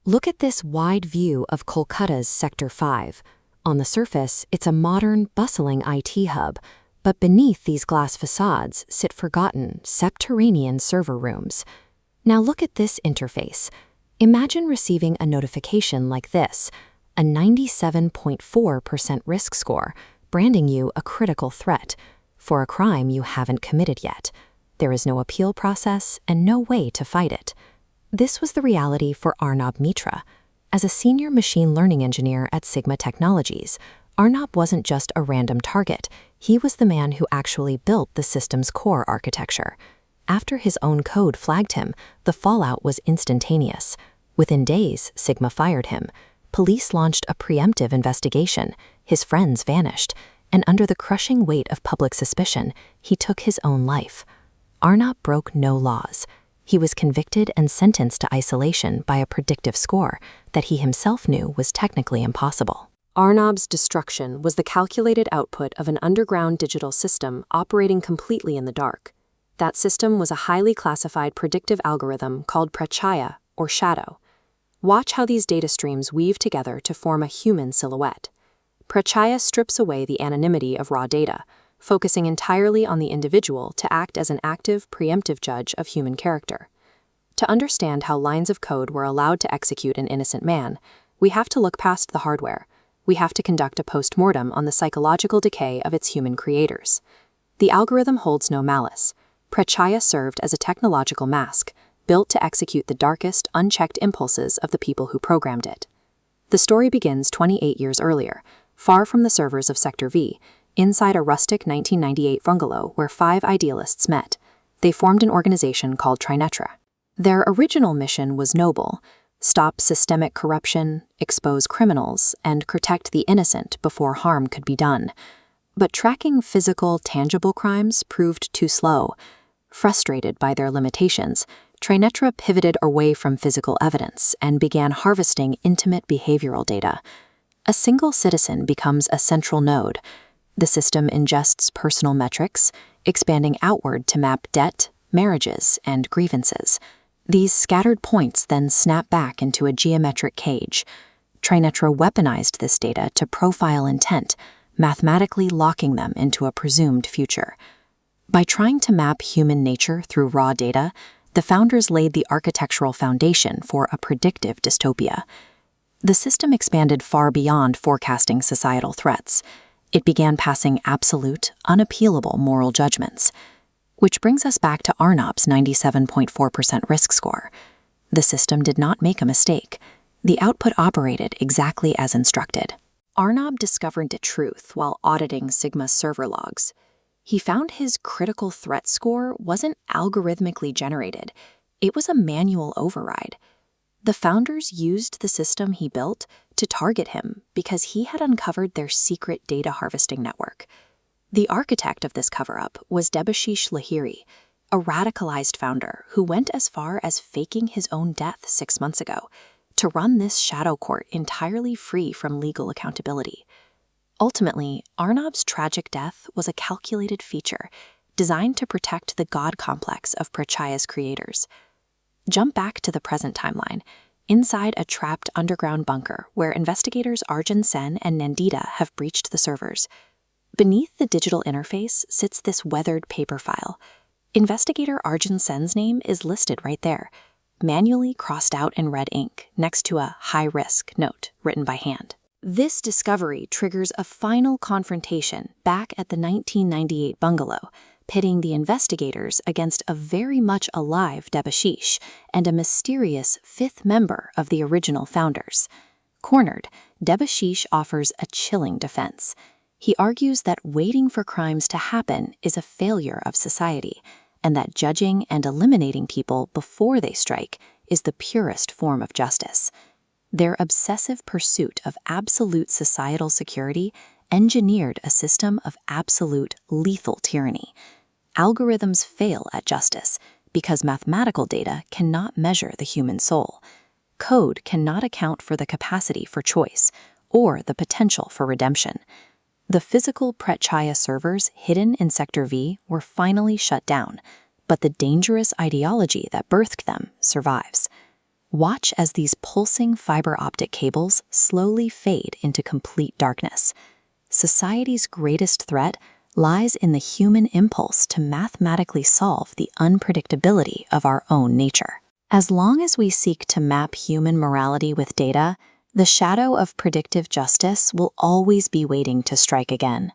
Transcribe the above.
Look at this wide view of Kolkata's Sector V. On the surface, it's a modern, bustling IT hub, but beneath these glass facades sit forgotten, subterranean server rooms. Now look at this interface. Imagine receiving a notification like this, a 97.4% risk score, branding you a critical threat for a crime you haven't committed yet. There is no appeal process and no way to fight it. This was the reality for Arnab Mitra. As a senior machine learning engineer at Sigma Technologies, Arnab wasn't just a random target. He was the man who actually built the system's core architecture. After his own code flagged him, the fallout was instantaneous. Within days, Sigma fired him. Police launched a preemptive investigation. His friends vanished. And under the crushing weight of public suspicion, he took his own life. Arnab broke no laws. He was convicted and sentenced to isolation by a predictive score that he himself knew was technically impossible. Arnab's destruction was the calculated output of an underground digital system operating completely in the dark. That system was a highly classified predictive algorithm called Pretchhaya, or shadow. Watch how these data streams weave together to form a human silhouette. Pretchhaya strips away the anonymity of raw data, focusing entirely on the individual to act as an active, preemptive judge of human character. To understand how lines of code were allowed to execute an innocent man, we have to look past the hardware. We have to conduct a post-mortem on the psychological decay of its human creators. The algorithm holds no malice. Pretchhaya served as a technological mask, built to execute the darkest, unchecked impulses of the people who programmed it. The story begins 28 years earlier, far from the servers of Sector V, inside a rustic 1998 bungalow where 5 idealists met. They formed an organization called Trinetra. Their original mission was noble: stop systemic corruption, expose criminals, and protect the innocent before harm could be done. But tracking physical, tangible crimes proved too slow. Frustrated by their limitations, Trinetra pivoted away from physical evidence and began harvesting intimate behavioral data. A single citizen becomes a central node. The system ingests personal metrics, expanding outward to map debt, marriages, and grievances. These scattered points then snap back into a geometric cage. Trinetra weaponized this data to profile intent, mathematically locking them into a presumed future. By trying to map human nature through raw data, the founders laid the architectural foundation for a predictive dystopia. The system expanded far beyond forecasting societal threats. It began passing absolute, unappealable moral judgments. Which brings us back to Arnab's 97.4% risk score. The system did not make a mistake. The output operated exactly as instructed. Arnab discovered the truth while auditing Sigma's server logs. He found his critical threat score wasn't algorithmically generated. It was a manual override. The founders used the system he built to target him because he had uncovered their secret data harvesting network. The architect of this cover-up was Debashish Lahiri, a radicalized founder who went as far as faking his own death 6 months ago to run this shadow court entirely free from legal accountability. Ultimately, Arnab's tragic death was a calculated feature designed to protect the God complex of Pretchhaya's creators. Jump back to the present timeline, inside a trapped underground bunker where investigators Arjun and Nandita have breached the servers. Beneath the digital interface sits this weathered paper file. Investigator Arjun Sen's name is listed right there, manually crossed out in red ink next to a high-risk note written by hand. This discovery triggers a final confrontation back at the 1998 bungalow, pitting the investigators against a very much alive Debashish and a mysterious 5th member of the original founders. Cornered, Debashish offers a chilling defense. He argues that waiting for crimes to happen is a failure of society, and that judging and eliminating people before they strike is the purest form of justice. Their obsessive pursuit of absolute societal security engineered a system of absolute lethal tyranny. Algorithms fail at justice because mathematical data cannot measure the human soul. Code cannot account for the capacity for choice or the potential for redemption. The physical Pretchhaya servers hidden in Sector V were finally shut down, but the dangerous ideology that birthed them survives. Watch as these pulsing fiber optic cables slowly fade into complete darkness. Society's greatest threat lies in the human impulse to mathematically solve the unpredictability of our own nature. As long as we seek to map human morality with data, the shadow of predictive justice will always be waiting to strike again.